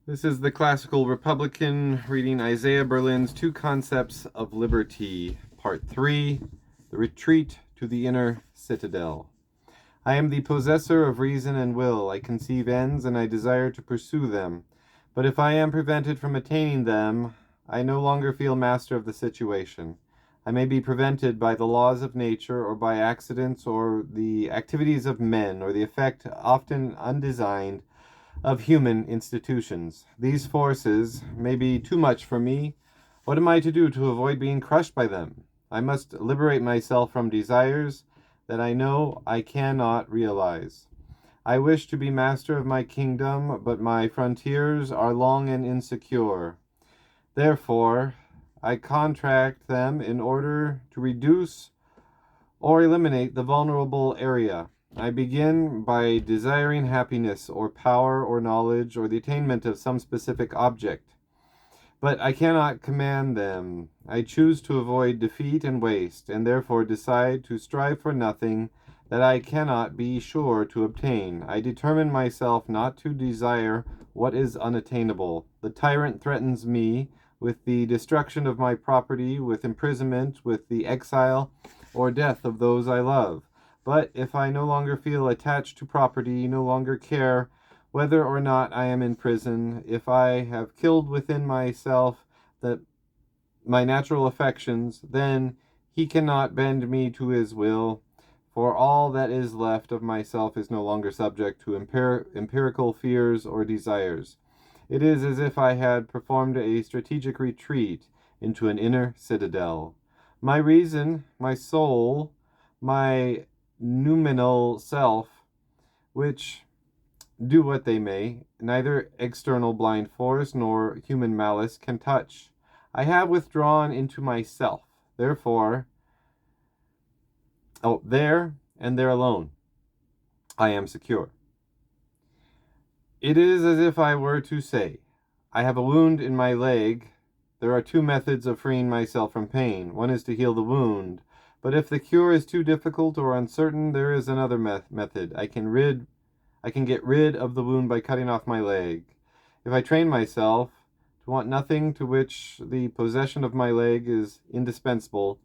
This is the Classical Republican reading Isaiah Berlin's Two Concepts of Liberty, Part 3, The Retreat to the Inner Citadel. I am the possessor of reason and will. I conceive ends and I desire to pursue them. But if I am prevented from attaining them, I no longer feel master of the situation. I may be prevented by the laws of nature or by accidents or the activities of men or the effect, often undesigned, of human institutions. These forces may be too much for me. What am I to do to avoid being crushed by them? I must liberate myself from desires that I know I cannot realize. I wish to be master of my kingdom, but my frontiers are long and insecure. Therefore, I contract them in order to reduce or eliminate the vulnerable area. I begin by desiring happiness or power or knowledge or the attainment of some specific object. But I cannot command them. I choose to avoid defeat and waste, and therefore decide to strive for nothing that I cannot be sure to obtain. I determine myself not to desire what is unattainable. The tyrant threatens me with the destruction of my property, with imprisonment, with the exile or death of those I love. But if I no longer feel attached to property, no longer care whether or not I am in prison, if I have killed within myself my natural affections, then he cannot bend me to his will, for all that is left of myself is no longer subject to empirical fears or desires. It is as if I had performed a strategic retreat into an inner citadel. My reason, my soul, my noumenal self, which do what they may, neither external blind force nor human malice can touch. I have withdrawn into myself. Therefore, there and there alone, I am secure. It is as if I were to say, I have a wound in my leg. There are two methods of freeing myself from pain. One is to heal the wound. But if the cure is too difficult or uncertain, there is another method. I can get rid of the wound by cutting off my leg. If I train myself to want nothing to which the possession of my leg is indispensable,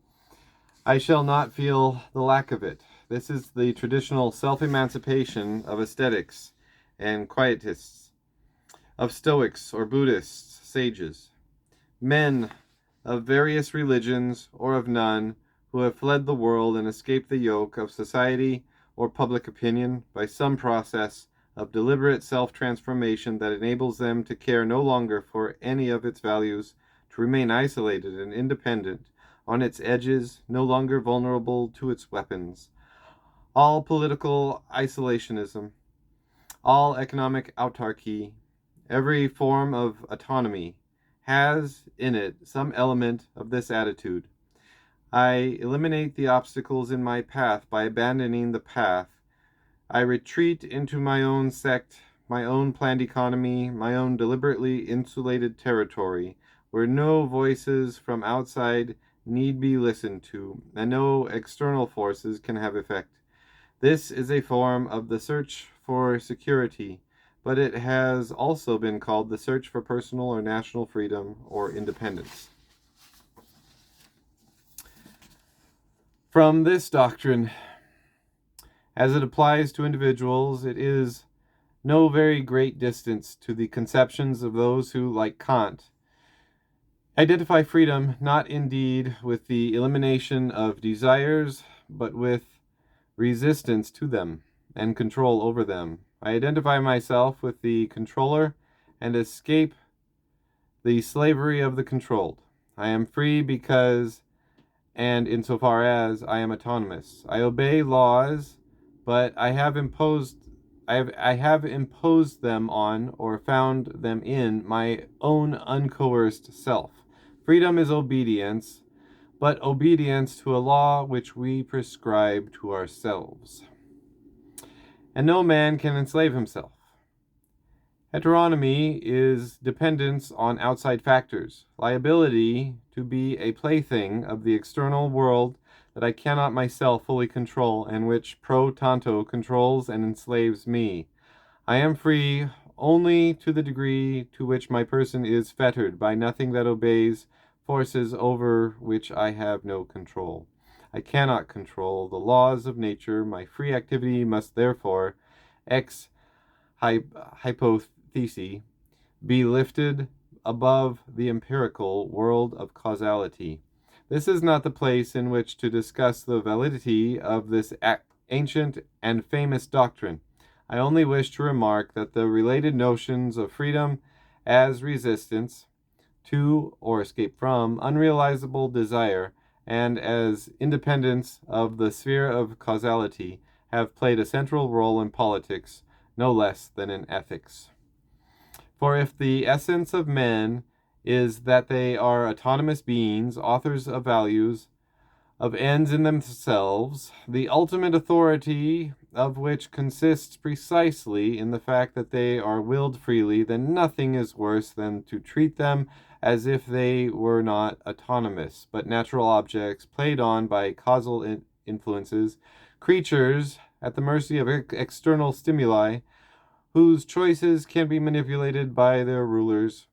I shall not feel the lack of it. This is the traditional self-emancipation of ascetics and quietists, of Stoics or Buddhists, sages, men of various religions or of none, who have fled the world and escaped the yoke of society or public opinion by some process of deliberate self-transformation that enables them to care no longer for any of its values, to remain isolated and independent on its edges, no longer vulnerable to its weapons. All political isolationism, all economic autarky, every form of autonomy has in it some element of this attitude. I eliminate the obstacles in my path by abandoning the path. I retreat into my own sect, my own planned economy, my own deliberately insulated territory, where no voices from outside need be listened to, and no external forces can have effect. This is a form of the search for security, but it has also been called the search for personal or national freedom or independence. From this doctrine, as it applies to individuals, it is no very great distance to the conceptions of those who, like Kant, identify freedom not indeed with the elimination of desires, but with resistance to them and control over them. I identify myself with the controller and escape the slavery of the controlled. I am free because and insofar as I am autonomous. I obey laws, but I have imposed them on or found them in my own uncoerced self. Freedom is obedience, but obedience to a law which we prescribe to ourselves. And no man can enslave himself. Heteronomy is dependence on outside factors, liability to be a plaything of the external world that I cannot myself fully control and which pro tanto controls and enslaves me. I am free only to the degree to which my person is fettered by nothing that obeys forces over which I have no control. I cannot control the laws of nature. My free activity must therefore, ex hypothesis, be lifted above the empirical world of causality. This is not the place in which to discuss the validity of this ancient and famous doctrine. I only wish to remark that the related notions of freedom as resistance to or escape from unrealizable desire and as independence of the sphere of causality have played a central role in politics no less than in ethics. For if the essence of men is that they are autonomous beings, authors of values, of ends in themselves, the ultimate authority of which consists precisely in the fact that they are willed freely, then nothing is worse than to treat them as if they were not autonomous, but natural objects played on by causal influences, creatures at the mercy of external stimuli, whose choices can be manipulated by their rulers,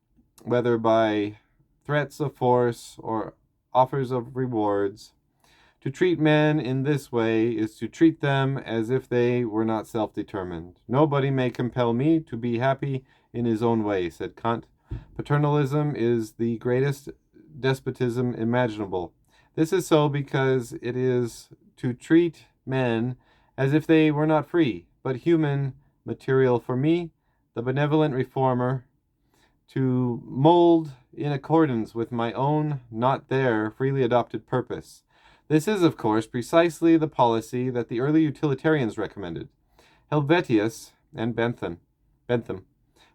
whether by threats of force or offers of rewards. To treat men in this way is to treat them as if they were not self-determined. Nobody may compel me to be happy in his own way, said Kant. Paternalism is the greatest despotism imaginable. This is so because it is to treat men as if they were not free, but human material for me, the benevolent reformer, to mold in accordance with my own, not their, freely adopted purpose. This is, of course, precisely the policy that the early utilitarians recommended. Helvetius and Bentham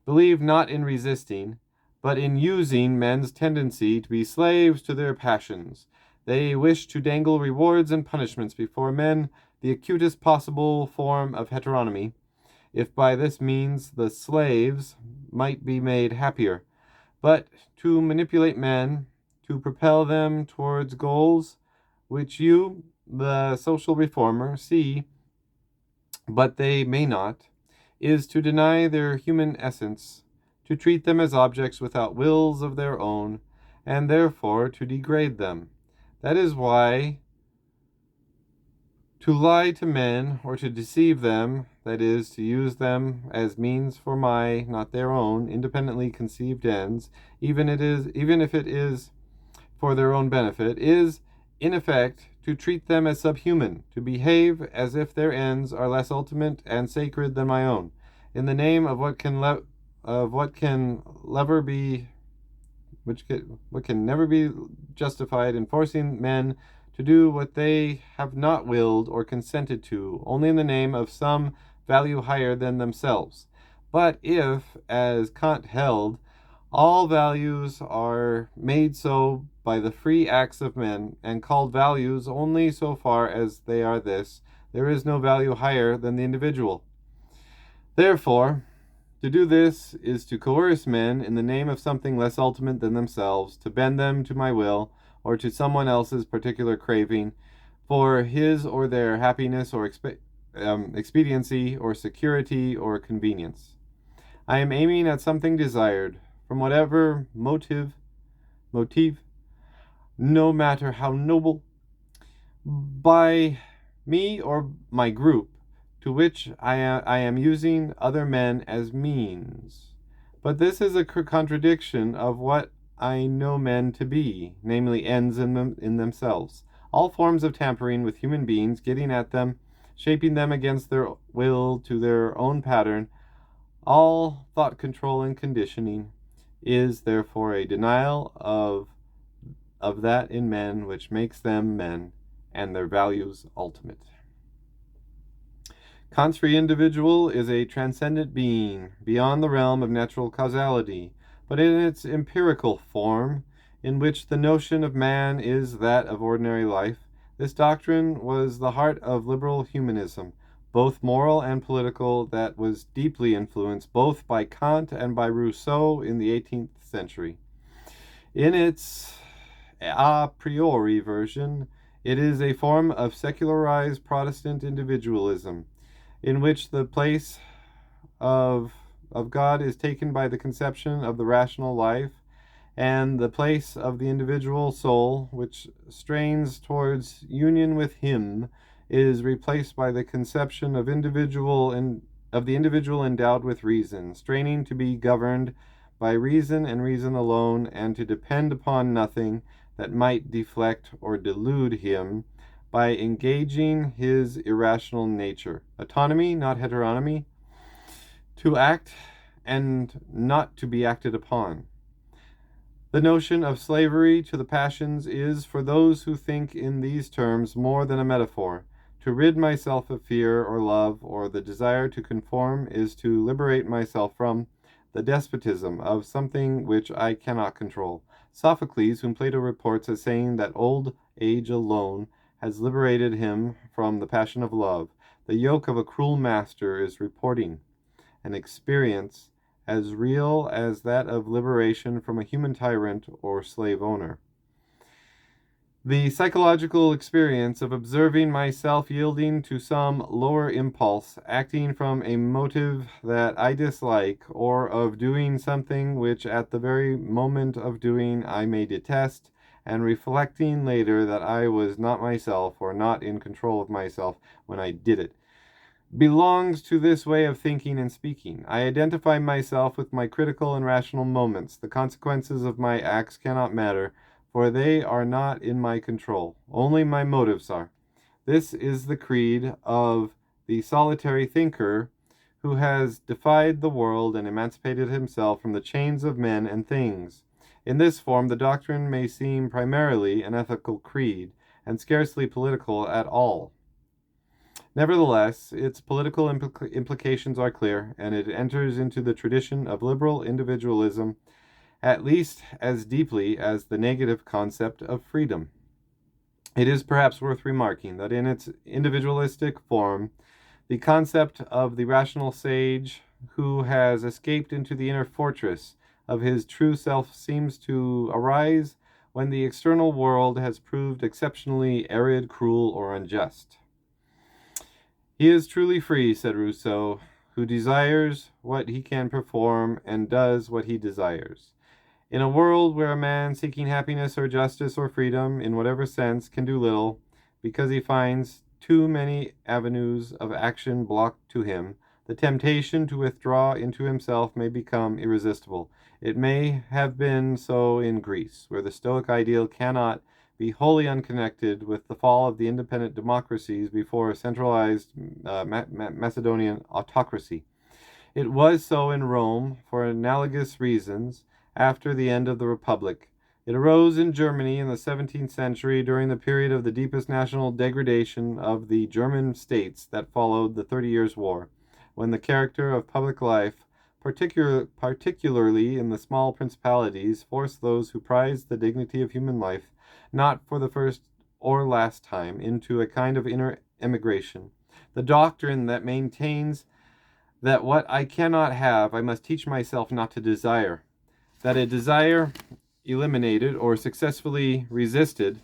believed not in resisting, but in using men's tendency to be slaves to their passions. They wished to dangle rewards and punishments before men, the acutest possible form of heteronomy, if by this means the slaves might be made happier. But to manipulate men, to propel them towards goals which you, the social reformer, see, but they may not, is to deny their human essence, to treat them as objects without wills of their own, and therefore to degrade them. That is why to lie to men, or to deceive them, that is, to use them as means for my, not their own, independently conceived ends, even if it is for their own benefit, is, in effect, to treat them as subhuman, to behave as if their ends are less ultimate and sacred than my own, in the name of what can never be justified in forcing men to do what they have not willed or consented to, only in the name of some value higher than themselves. But if, as Kant held, all values are made so by the free acts of men, and called values only so far as they are this, there is no value higher than the individual. Therefore, to do this is to coerce men in the name of something less ultimate than themselves, to bend them to my will, or to someone else's particular craving, for his or their happiness or expediency or security or convenience. I am aiming at something desired, from whatever motive, no matter how noble, by me or my group, to which I am using other men as means. But this is a contradiction of what I know men to be, namely ends in themselves. All forms of tampering with human beings, getting at them, shaping them against their will to their own pattern, all thought control and conditioning, is therefore a denial of that in men which makes them men and their values ultimate. Kant's free individual is a transcendent being, beyond the realm of natural causality, but in its empirical form, in which the notion of man is that of ordinary life. This doctrine was the heart of liberal humanism, both moral and political, that was deeply influenced both by Kant and by Rousseau in the 18th century. In its a priori version, it is a form of secularized Protestant individualism, in which the place of of God is taken by the conception of the rational life, and the place of the individual soul, which strains towards union with Him, is replaced by the conception of the individual endowed with reason, straining to be governed by reason and reason alone, and to depend upon nothing that might deflect or delude him by engaging his irrational nature. Autonomy, not heteronomy, to act and not to be acted upon. The notion of slavery to the passions is, for those who think in these terms, more than a metaphor. To rid myself of fear or love or the desire to conform is to liberate myself from the despotism of something which I cannot control. Sophocles, whom Plato reports as saying that old age alone has liberated him from the passion of love, the yoke of a cruel master, is reporting an experience as real as that of liberation from a human tyrant or slave owner. The psychological experience of observing myself yielding to some lower impulse, acting from a motive that I dislike, or of doing something which at the very moment of doing I may detest, and reflecting later that I was not myself or not in control of myself when I did it, belongs to this way of thinking and speaking. I identify myself with my critical and rational moments. The consequences of my acts cannot matter, for they are not in my control. Only my motives are. This is the creed of the solitary thinker who has defied the world and emancipated himself from the chains of men and things. In this form, the doctrine may seem primarily an ethical creed, and scarcely political at all. Nevertheless, its political implications are clear, and it enters into the tradition of liberal individualism at least as deeply as the negative concept of freedom. It is perhaps worth remarking that in its individualistic form, the concept of the rational sage who has escaped into the inner fortress of his true self seems to arise when the external world has proved exceptionally arid, cruel, or unjust. He is truly free, said Rousseau, who desires what he can perform and does what he desires. In a world where a man seeking happiness or justice or freedom, in whatever sense, can do little, because he finds too many avenues of action blocked to him, the temptation to withdraw into himself may become irresistible. It may have been so in Greece, where the Stoic ideal cannot be wholly unconnected with the fall of the independent democracies before a centralized Macedonian autocracy. It was so in Rome, for analogous reasons, after the end of the Republic. It arose in Germany in the 17th century during the period of the deepest national degradation of the German states that followed the 30 Years' War, when the character of public life, particularly in the small principalities, forced those who prized the dignity of human life, not for the first or last time, into a kind of inner emigration. The doctrine that maintains that what I cannot have, I must teach myself not to desire, that a desire eliminated or successfully resisted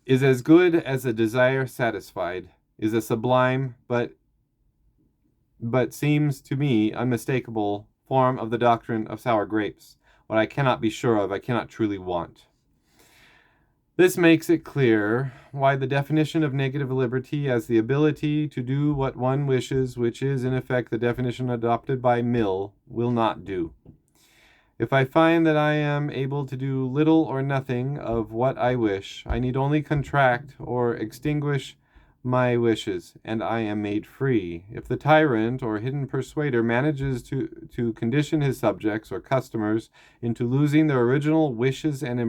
is as good as a desire satisfied, is a sublime but seems to me unmistakable form of the doctrine of sour grapes. What I cannot be sure of, I cannot truly want. This makes it clear why the definition of negative liberty as the ability to do what one wishes, which is in effect the definition adopted by Mill, will not do. If I find that I am able to do little or nothing of what I wish, I need only contract or extinguish my wishes, and I am made free. If the tyrant or hidden persuader manages to condition his subjects or customers into losing their original wishes and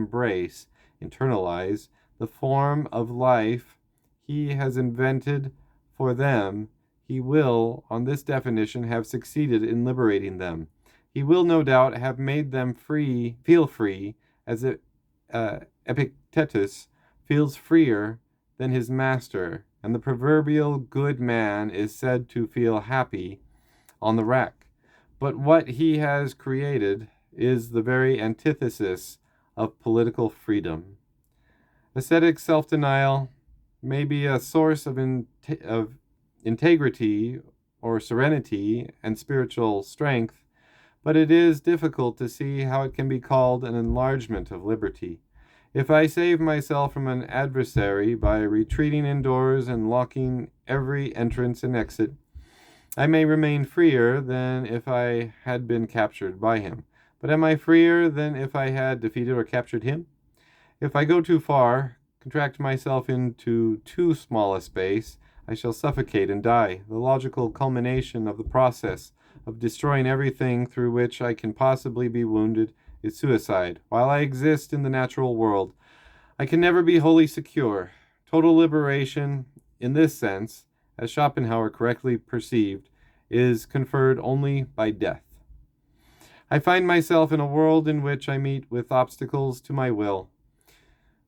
internalize the form of life he has invented for them, he will, on this definition, have succeeded in liberating them. He will no doubt have made them feel free, as Epictetus feels freer than his master, and the proverbial good man is said to feel happy on the rack. But what he has created is the very antithesis of political freedom. Ascetic self-denial may be a source of integrity or serenity and spiritual strength, but it is difficult to see how it can be called an enlargement of liberty. If I save myself from an adversary by retreating indoors and locking every entrance and exit, I may remain freer than if I had been captured by him. But am I freer than if I had defeated or captured him? If I go too far, contract myself into too small a space, I shall suffocate and die. The logical culmination of the process of destroying everything through which I can possibly be wounded is suicide. While I exist in the natural world, I can never be wholly secure. Total liberation, in this sense, as Schopenhauer correctly perceived, is conferred only by death. I find myself in a world in which I meet with obstacles to my will.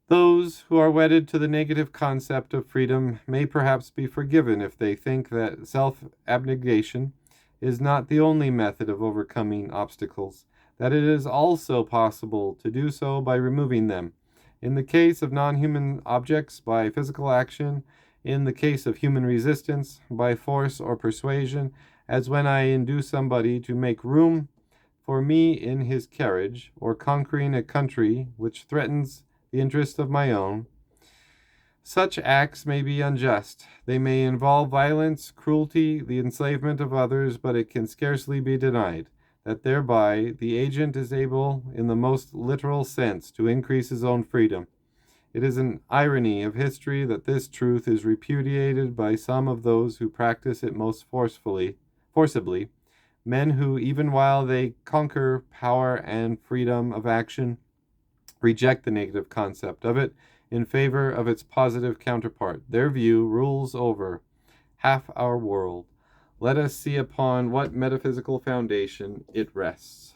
Those who are wedded to the negative concept of freedom may perhaps be forgiven if they think that self-abnegation is not the only method of overcoming obstacles, that it is also possible to do so by removing them. In the case of non-human objects, by physical action; in the case of human resistance, by force or persuasion, as when I induce somebody to make room for me in his carriage, or conquering a country which threatens the interest of my own. Such acts may be unjust. They may involve violence, cruelty, the enslavement of others, but it can scarcely be denied that thereby the agent is able, in the most literal sense, to increase his own freedom. It is an irony of history that this truth is repudiated by some of those who practice it most forcibly, men who, even while they conquer power and freedom of action, reject the negative concept of it in favor of its positive counterpart. Their view rules over half our world. Let us see upon what metaphysical foundation it rests.